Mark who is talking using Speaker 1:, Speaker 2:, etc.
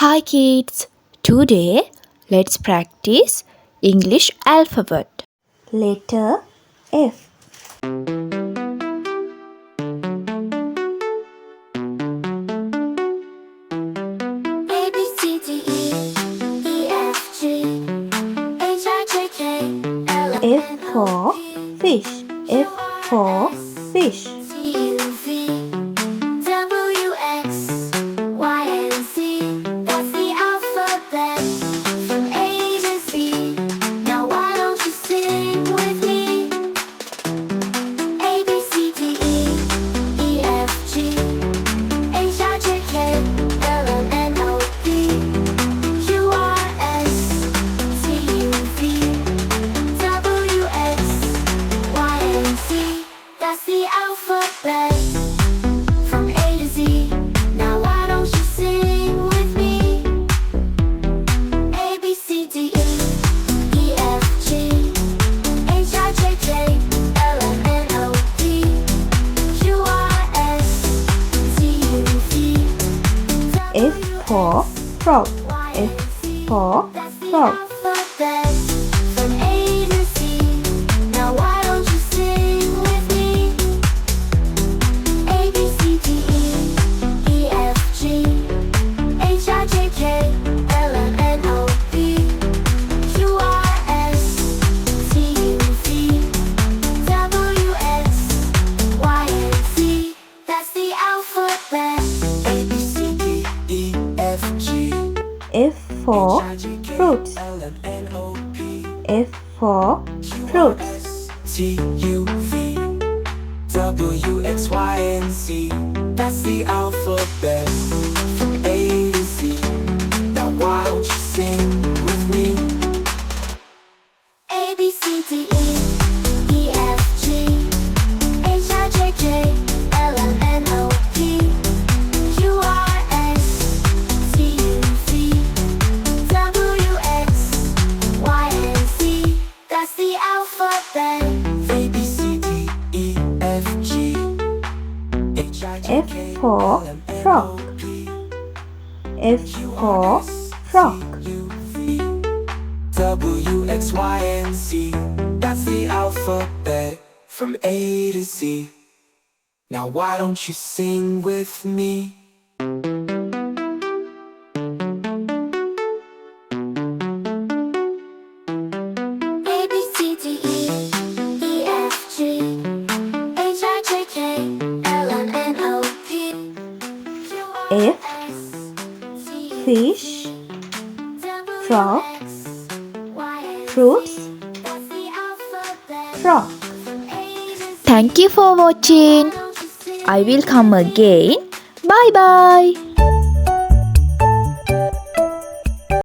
Speaker 1: Hi kids, today let's practice English alphabet. Letter F.
Speaker 2: A B C D E E F G H I J K L M
Speaker 1: F
Speaker 2: N
Speaker 1: for
Speaker 2: O P
Speaker 1: fish. F for fish.
Speaker 2: Q R S T U V W X Y and Z. That's the alphabet from A to Z. Now why don't you sing with me? A B C D E E F G H I J K L M N O P Q R S T U V W X Y and Z. That's the alphabet from A to Z. Now why don't you sing with me? A B C D E E F G H I J K L M N O P Q R S T U V
Speaker 1: F for frog. F for frog.
Speaker 2: alphabet from A to Z. Now why don't you sing with me? A B C D E E F G H I J K L M N O P Q R S T U V W X Y and Z. That's the alphabet. A B C D E F G
Speaker 1: F for fruits. F for fruits.
Speaker 2: T U V W X Y and Z. That's the alphabet from A to Z. Now why don't you sing with me? A B C D E E F G H I J K L M N O P Q R S T U V W X Y and Z. That's the alphabet. A B C D E F G H I J
Speaker 1: F
Speaker 2: K
Speaker 1: for
Speaker 2: L M N
Speaker 1: frog.
Speaker 2: O P
Speaker 1: F for frog.
Speaker 2: U V W X Y and Z. That's the alphabet from A to Z. Now why don't you sing with me? A B C D E E F G H I J K L M N O P Q R
Speaker 1: F
Speaker 2: S T U
Speaker 1: fish,
Speaker 2: W
Speaker 1: frog,
Speaker 2: X Y and
Speaker 1: fruits,
Speaker 2: Z. That's the alphabet
Speaker 1: frog.
Speaker 2: from A to Z.
Speaker 1: Thank you for watching.
Speaker 2: Why don't you sing
Speaker 1: I will come again. Bye bye.